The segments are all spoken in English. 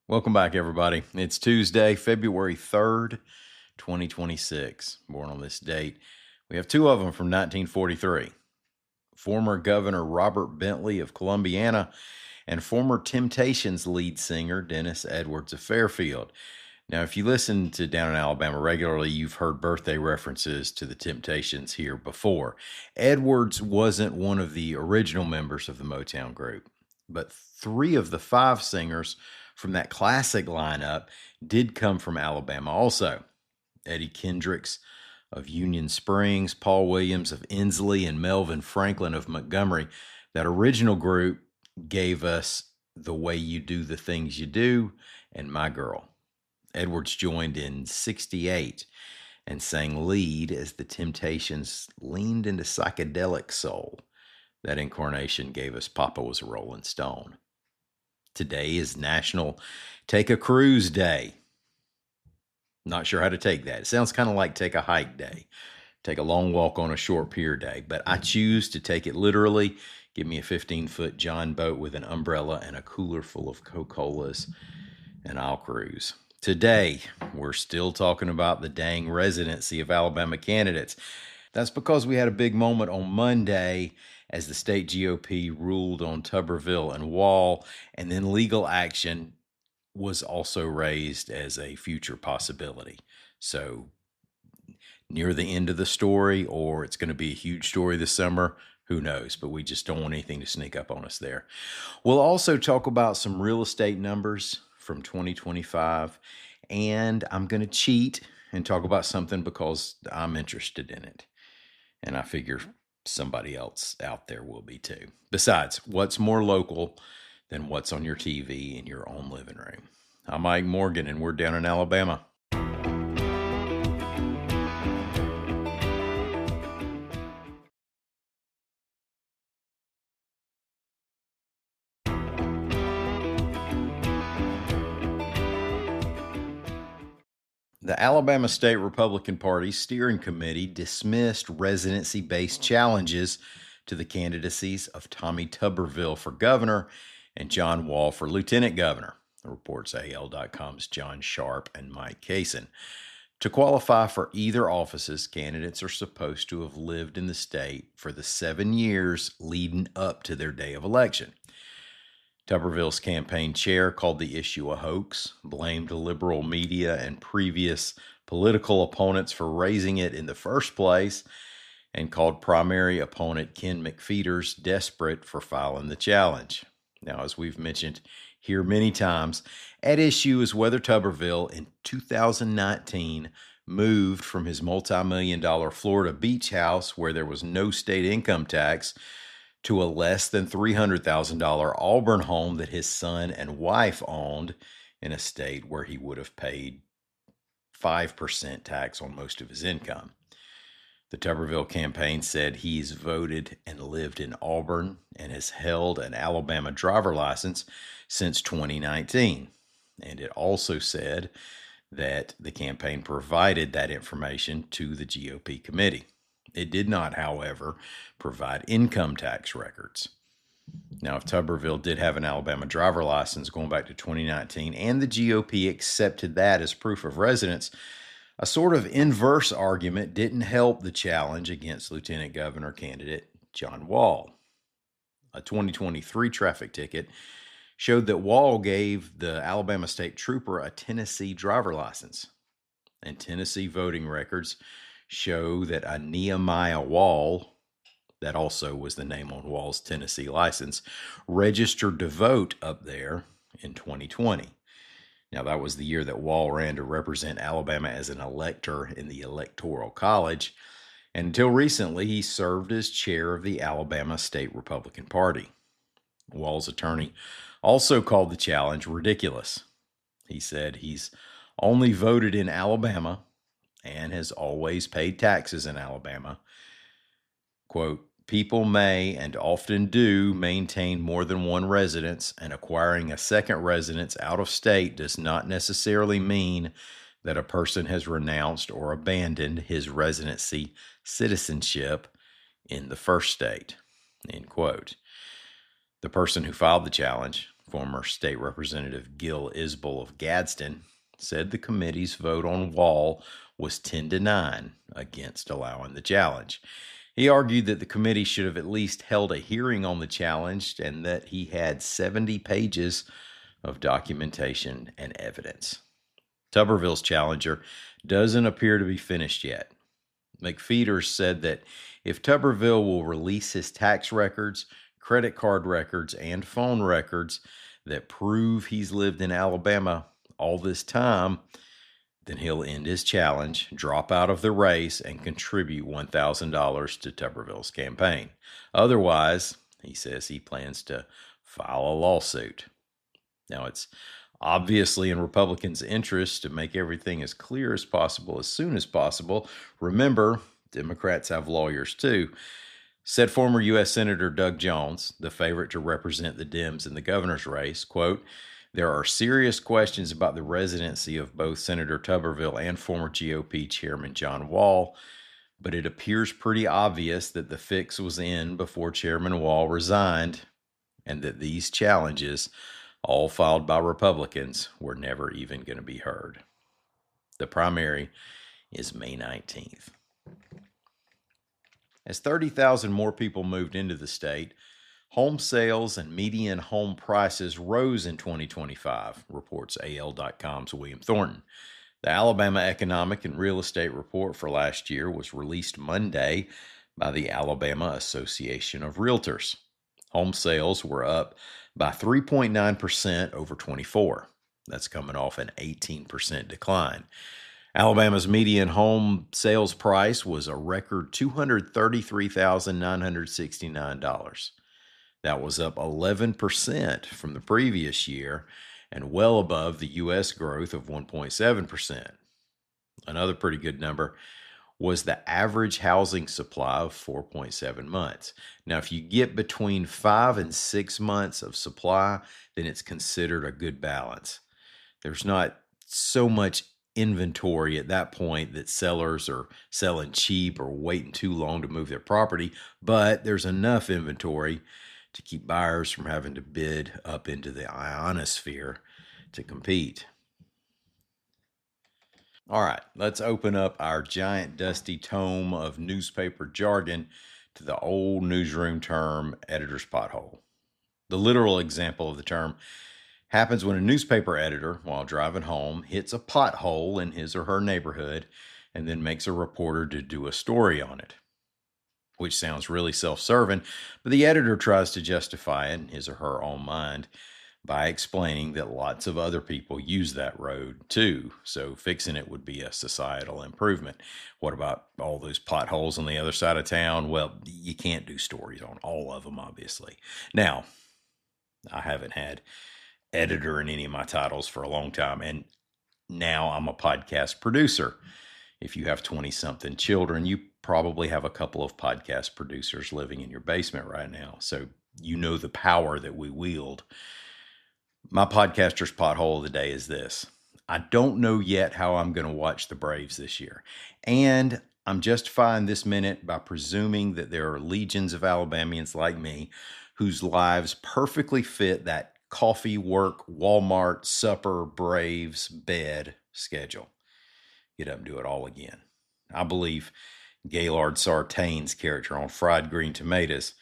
Welcome back, everybody. It's Tuesday, February 3rd, 2026. Born on this date. We have two of them from 1943. Former Governor Robert Bentley of Columbiana and former Temptations lead singer Dennis Edwards of Fairfield. Now, if you listen to Down in Alabama regularly, you've heard birthday references to the Temptations here before. Edwards wasn't one of the original members of the Motown group, but three of the five singers from that classic lineup did come from Alabama also. Eddie Kendricks of Union Springs, Paul Williams of Inslee, and Melvin Franklin of Montgomery. That original group gave us The Way You Do the Things You Do and My Girl. Edwards joined in 1968 and sang lead as the Temptations leaned into psychedelic soul. That incarnation gave us Papa Was a Rolling Stone. Today is National Take a Cruise Day. Not sure how to take that. It sounds kind of like take a hike day, take a long walk on a short pier day, but I choose to take it literally. Give me a 15-foot John boat with an umbrella and a cooler full of Coca-Colas, and I'll cruise. Today, we're still talking about the dang residency of Alabama candidates. That's because we had a big moment on Monday as the state GOP ruled on Tuberville and Wall, and then legal action was also raised as a future possibility. So near the end of the story, or it's going to be a huge story this summer, who knows? But we just don't want anything to sneak up on us there. We'll also talk about some real estate numbers from 2025, and I'm going to cheat and talk about something because I'm interested in it. And I figure somebody else out there will be too. Besides, what's more local than what's on your TV in your own living room? I'm Mike Morgan, and we're down in Alabama. The Alabama State Republican Party Steering Committee dismissed residency-based challenges to the candidacies of Tommy Tuberville for governor and John Wall for lieutenant governor, reports AL.com's John Sharp and Mike Kaysen. To qualify for either offices, candidates are supposed to have lived in the state for the 7 years leading up to their day of election. Tuberville's campaign chair called the issue a hoax, blamed liberal media and previous political opponents for raising it in the first place, and called primary opponent Ken McFeeters desperate for filing the challenge. Now, as we've mentioned here many times, at issue is whether Tuberville in 2019 moved from his multi-million-dollar Florida beach house where there was no state income tax to a less than $300,000 Auburn home that his son and wife owned in a state where he would have paid 5% tax on most of his income. The Tuberville campaign said he's voted and lived in Auburn and has held an Alabama driver license since 2019. And it also said that the campaign provided that information to the GOP committee. It did not, however, provide income tax records. Now, if Tuberville did have an Alabama driver license going back to 2019 and the GOP accepted that as proof of residence, a sort of inverse argument didn't help the challenge against Lieutenant Governor candidate John Wall. A 2023 traffic ticket showed that Wall gave the Alabama State Trooper a Tennessee driver license, and Tennessee voting records show that a Nehemiah Wall, that also was the name on Wall's Tennessee license, registered to vote up there in 2020. Now, that was the year that Wall ran to represent Alabama as an elector in the Electoral College, and until recently, he served as chair of the Alabama State Republican Party. Wall's attorney also called the challenge ridiculous. He said he's only voted in Alabama and has always paid taxes in Alabama. Quote, people may and often do maintain more than one residence, and acquiring a second residence out of state does not necessarily mean that a person has renounced or abandoned his residency citizenship in the first state, end quote. The person who filed the challenge, former State Representative Gil Isbell of Gadsden said the committee's vote on Wall was 10-9 against allowing the challenge. He argued that the committee should have at least held a hearing on the challenge and that he had 70 pages of documentation and evidence. Tuberville's challenger doesn't appear to be finished yet. McFeeters said that if Tuberville will release his tax records, credit card records, and phone records that prove he's lived in Alabama all this time, then he'll end his challenge, drop out of the race, and contribute $1,000 to Tuberville's campaign. Otherwise, he says he plans to file a lawsuit. Now, it's obviously in Republicans' interest to make everything as clear as possible as soon as possible. Remember, Democrats have lawyers too. Said former U.S. Senator Doug Jones, the favorite to represent the Dems in the governor's race, quote, "There are serious questions about the residency of both Senator Tuberville and former GOP Chairman John Wall, but it appears pretty obvious that the fix was in before Chairman Wall resigned and that these challenges, all filed by Republicans, were never even going to be heard." The primary is May 19th. As 30,000 more people moved into the state, home sales and median home prices rose in 2025, reports AL.com's William Thornton. The Alabama Economic and Real Estate Report for last year was released Monday by the Alabama Association of Realtors. Home sales were up by 3.9% over 24. That's coming off an 18% decline. Alabama's median home sales price was a record $233,969. That was up 11% from the previous year and well above the U.S. growth of 1.7%. Another pretty good number was the average housing supply of 4.7 months. Now, if you get between 5 and 6 months of supply, then it's considered a good balance. There's not so much inventory at that point that sellers are selling cheap or waiting too long to move their property, but there's enough inventory to keep buyers from having to bid up into the ionosphere to compete. All right, let's open up our giant dusty tome of newspaper jargon to the old newsroom term, editor's pothole. The literal example of the term happens when a newspaper editor, while driving home, hits a pothole in his or her neighborhood and then makes a reporter to do a story on it, which sounds really self-serving, but the editor tries to justify it in his or her own mind by explaining that lots of other people use that road too, so fixing it would be a societal improvement. What about all those potholes on the other side of town? Well, you can't do stories on all of them, obviously. Now, I haven't had editor in any of my titles for a long time, and now I'm a podcast producer. If you have 20-something children, you probably have a couple of podcast producers living in your basement right now, so you know the power that we wield. My podcaster's pothole of the day is this. I don't know yet how I'm going to watch the Braves this year, and I'm justifying this minute by presuming that there are legions of Alabamians like me whose lives perfectly fit that coffee, work, Walmart, supper, Braves, bed schedule. Get up and do it all again. I believe Gaylord Sartain's character on Fried Green Tomatoes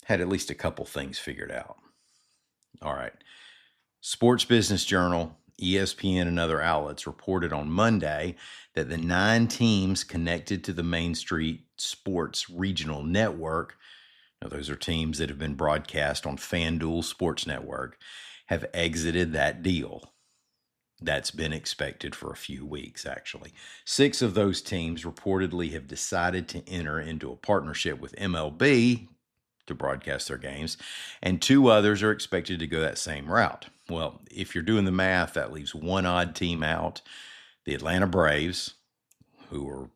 had at least a couple things figured out. All right. Sports Business Journal, ESPN, and other outlets reported on Monday that the 9 teams connected to the Main Street Sports Regional Network, now those are teams that have been broadcast on FanDuel Sports Network, have exited that deal. That's been expected for a few weeks, actually. 6 of those teams reportedly have decided to enter into a partnership with MLB to broadcast their games, and 2 others are expected to go that same route. Well, if you're doing the math, that leaves one odd team out. The Atlanta Braves, who are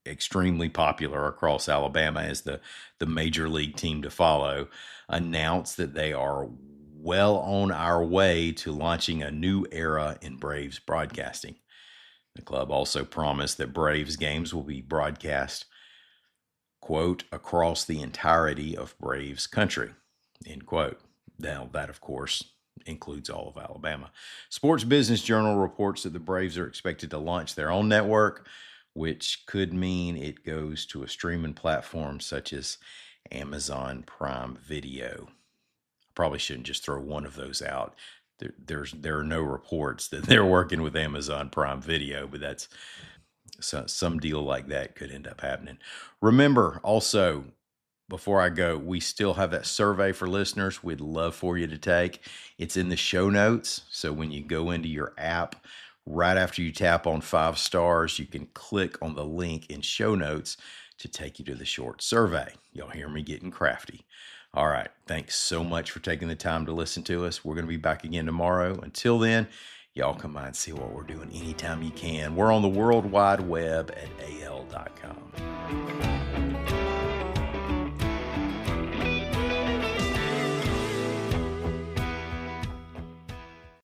extremely popular across Alabama as the major league team to follow, announced that they are well on our way to launching a new era in Braves broadcasting. The club also promised that Braves games will be broadcast, quote, across the entirety of Braves country, end quote. Now, that, of course, includes all of Alabama. Sports Business Journal reports that the Braves are expected to launch their own network, which could mean it goes to a streaming platform such as Amazon Prime Video. I probably shouldn't just throw one of those out. There are no reports that they're working with Amazon Prime Video, but that's some deal like that could end up happening. Remember, also, before I go, we still have that survey for listeners we'd love for you to take. It's in the show notes. So when you go into your app, right after you tap on 5 stars, you can click on the link in show notes to take you to the short survey. Y'all hear me getting crafty. All right. Thanks so much for taking the time to listen to us. We're going to be back again tomorrow. Until then, y'all come by and see what we're doing anytime you can. We're on the World Wide Web at al.com.